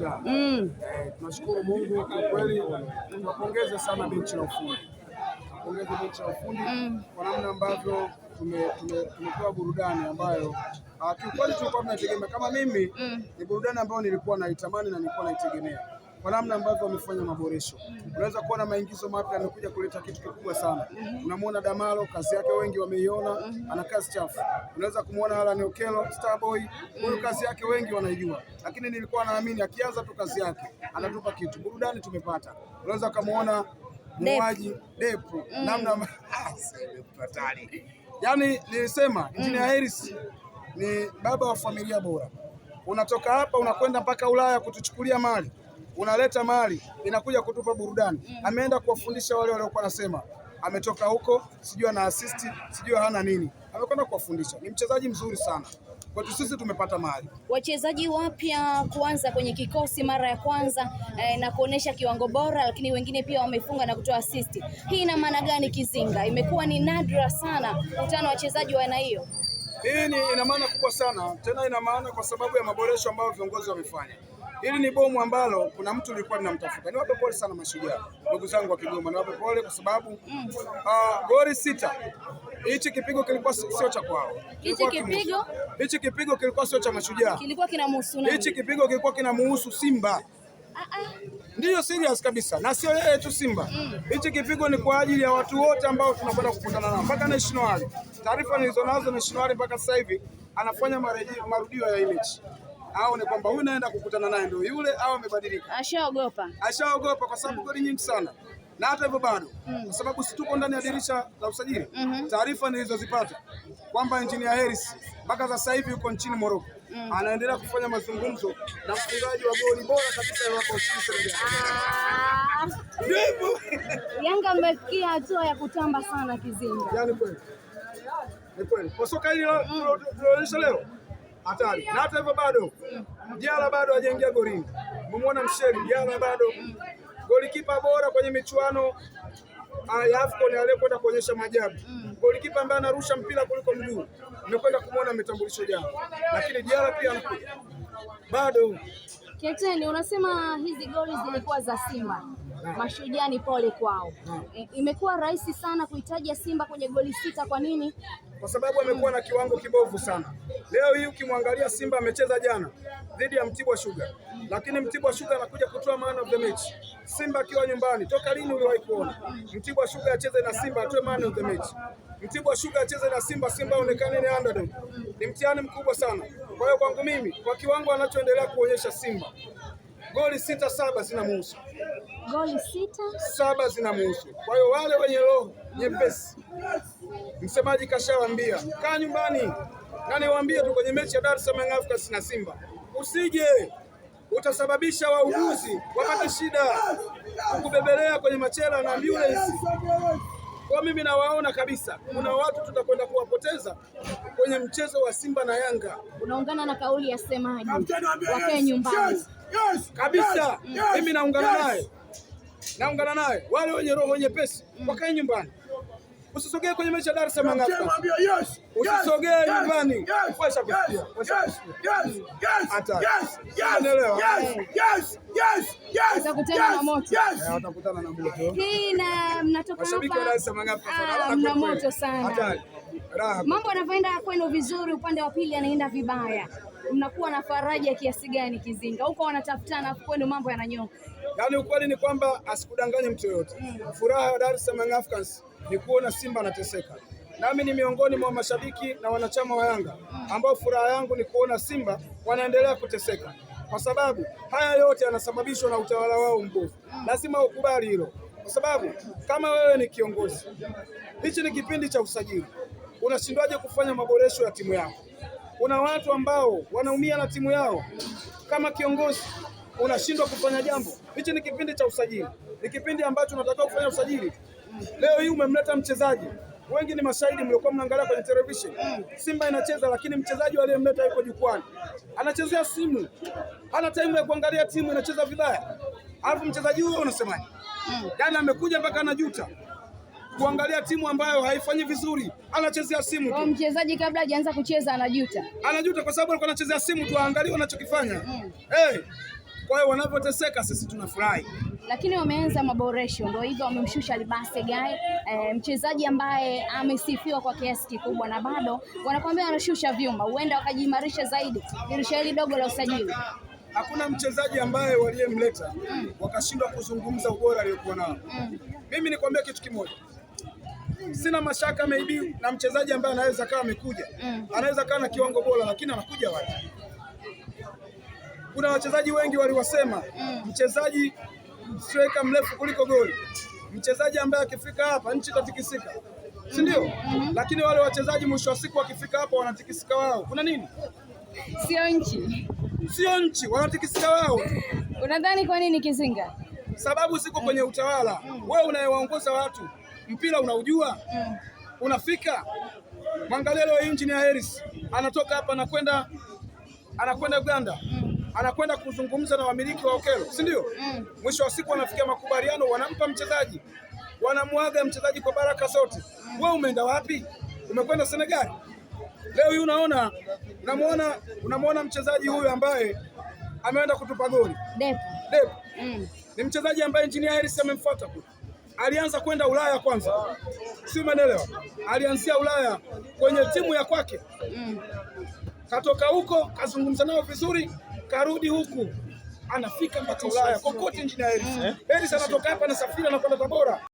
Vita. Tunashukuru Mungu kwa kweli, tunapongeza sana benchi la ufundi. Tunapongeza benchi la ufundi kwa namna ambavyo tumepewa burudani ambayo kiukweli tulikuwa tunaitegemea. Kama mimi ni burudani ambayo nilikuwa naitamani na nilikuwa naitegemea kwa namna ambavyo wamefanya maboresho. Unaweza kuona maingizo mapya yamekuja kuleta kitu kikubwa sana. Unamwona Damalo, kazi yake wengi wameiona, ana kazi chafu. Unaweza kumuona Alan Okello, Starboy, huyu kazi yake wengi wanaijua. Lakini nilikuwa naamini akianza tu kazi yake, anatupa kitu. Burudani tumepata. Unaweza kumuona Muaji Depu, namna hatari. Yaani nilisema Engineer Hersi ni baba wa familia bora. Unatoka hapa unakwenda mpaka Ulaya kutuchukulia mali. Unaleta mali inakuja kutupa burudani. Ameenda kuwafundisha wale waliokuwa nasema ametoka huko, sijui ana assist, sijui hana nini. Amekwenda kuwafundisha. Ni mchezaji mzuri sana. Kwetu sisi tumepata mali. Wachezaji wapya kuanza kwenye kikosi mara ya kwanza na kuonesha kiwango bora, lakini wengine pia wamefunga na kutoa assist. Hii ina maana gani Kizinga? Imekuwa ni nadra sana kukutana wachezaji wa aina hiyo. Hii ina maana kubwa sana. Tena ina maana kwa sababu ya maboresho ambayo viongozi wamefanya. Hili ni bomu ambalo kuna mtu alikuwa ninamtafuta. Niwape pole sana Mashujaa. Ndugu zangu wa Kigoma, niwape pole kwa sababu goli 6. Hichi kipigo kilikuwa sio cha kwao. Hichi kipigo kilikuwa sio cha Mashujaa. Kilikuwa kinamuhusu nani? Hichi kipigo kilikuwa kinamuhusu Simba. Ndiyo serious kabisa. Na sio yeye tu Simba. Hichi kipigo ni kwa ajili ya watu wote ambao tunakwenda kukutana nao. Mpaka National. Taarifa nilizonazo National mpaka sasa hivi anafanya marudio ya image. Au ni kwamba huyu naenda kukutana naye ndio yule au amebadilika? Ashaogopa kwa sababu goli nyingi sana. Na hata hivyo bado kwa sababu si tuko ndani ya dirisha la usajili. Taarifa nilizozipata kwamba Engineer Hersi mpaka sasa hivi yuko nchini Morocco. Anaendelea kufanya mazungumzo na mfungaji wa goli bora kabisa wako Senegal. Yanga mmefikia hatua ya kutamba sana Kizinga. Yaani kweli. Ni kweli. Kwa soka hili tunaonyesha leo hatari. Na hata hivyo bado Diala bado hajaingia golini. Umemwona Msheli Diala bado golikipa bora kwenye michuano ya AFCON aliyekwenda kuonyesha maajabu. Golikipa ambaye anarusha mpira kuliko mguu. Nimekwenda kumuona ametambulisho jana. Lakini Diala pia anakuja. Bado. Keteni, unasema hizi goli zilikuwa za Simba. Mashujaa ni pole kwao. Imekuwa rahisi sana kuitaja Simba kwenye goli 6. Kwa nini? Kwa sababu amekuwa na kiwango kibovu sana. Leo hii ukimwangalia Simba amecheza jana dhidi ya Mtibwa Sugar. Lakini Mtibwa Sugar anakuja kutoa man of the match. Simba akiwa nyumbani. Toka lini uliwahi kuona Mtibwa Sugar acheze na Simba atoe man of the match? Mtibwa Sugar acheze na Simba, Simba aonekane ni underdog. Ni mtihani mkubwa sana. Kwa hiyo kwangu mimi, kwa kiwango anachoendelea kuonyesha Simba, goli 6-7 zinamuhusu. Goli 6-7 zinamuhusu. Kwa hiyo wale wenye roho nyepesi, msemaji kashawaambia, kaa nyumbani. Na niwaambie tu kwenye mechi ya Dar es Salaam Africans na Simba, usije utasababisha wauguzi wapate shida kukubebelea kwenye machela na ambulance. Kwa mimi nawaona kabisa kuna watu tutakwenda kuwapoteza kwenye mchezo wa Simba na Yanga. Unaungana na kauli ya semaji wakae nyumbani kabisa. Mimi naungana naye wale wenye roho nyepesi wakae nyumbani. Usisogee kwenye mechi ya Dar es Salaam Africans. Usisogee nyumbani. Watakutana na moto. Watakutana na moto. Hii na mnatoka hapa mna moto sana. Mambo yanavyoenda kwenu vizuri, upande wa pili anaenda vibaya. Mnakuwa na faraja kiasi gani Kizinga? Huko wanatafutana kwenu mambo yananyoka. Yaani ukweli ni kwamba asikudanganye mtu yoyote. Furaha ya Dar es Salaam Africans ni kuona Simba anateseka. Nami ni miongoni mwa mashabiki na wanachama wa Yanga ambao furaha yangu ni kuona Simba wanaendelea kuteseka. Kwa sababu haya yote yanasababishwa na utawala wao mbovu. Lazima ukubali hilo. Kwa sababu kama wewe ni kiongozi, hichi ni kipindi cha usajili. Unashindwaje kufanya maboresho ya timu yako? Kuna watu ambao wanaumia na timu yao. Kama kiongozi unashindwa kufanya jambo. Hichi ni kipindi cha usajili. Ni kipindi ambacho unatakiwa kufanya usajili. Leo hii umemleta mchezaji. Wengi ni mashahidi mliokuwa mnaangalia kwenye television. Simba inacheza lakini mchezaji aliyemleta yuko jukwani. Anachezea simu. Hana time ya kuangalia timu inacheza vibaya. Alafu mchezaji huyo unasemaje? Yaani amekuja mpaka anajuta kuangalia timu ambayo haifanyi vizuri, anachezea simu tu. Kwa mchezaji kabla hajaanza kucheza anajuta. Anajuta kwa sababu alikuwa anachezea simu tu, aangalie wanachokifanya. Kwa hiyo wanavyoteseka sisi tunafurahi. Lakini wameanza maboresho, ndio hivyo, wamemshusha Libase Geye, mchezaji ambaye amesifiwa kwa kiasi kikubwa, na bado wanakuambia wanashusha vyuma, huenda wakajiimarisha zaidi dirisha hili dogo la usajili. Hakuna mchezaji ambaye waliyemleta wakashindwa kuzungumza ubora aliyokuwa nao. Mimi nikwambia kitu kimoja, sina mashaka maybe na mchezaji ambaye anaweza kama amekuja, anaweza kama na kiwango bora, lakini anakuja wapi? Kuna wachezaji wengi waliwasema mchezaji striker mrefu kuliko goli, mchezaji ambaye akifika hapa nchi itatikisika, si ndio? Lakini wale wachezaji mwisho wa siku wakifika hapa wanatikisika wao. Kuna nini? Sio nchi, wanatikisika wao. Unadhani kwa nini Kizinga? Sababu siko kwenye utawala. Wewe unayewaongoza watu, mpira unaujua? Unafika? Mwangalie leo Engineer Harris anatoka hapa anakwenda Uganda. Anakwenda kuzungumza na wamiliki wa Okelo, si ndio? Mwisho wa siku wanafikia makubaliano, wanampa mchezaji, wanamwaga mchezaji kwa baraka zote. Wewe umeenda wapi? Umekwenda Senegal. Leo hii unamuona mchezaji huyu ambaye ameenda kutupa goli. Depp. Ni mchezaji ambaye Engineer Harris amemfuata. Alianza kwenda Ulaya kwanza. Si umeelewa? Alianzia Ulaya kwenye timu ya kwake. Katoka huko, kazungumza nao vizuri, karudi huku. Anafika mpaka Ulaya. Kokote Engineer Harris. Harris anatoka hapa na safari na kwenda Tabora.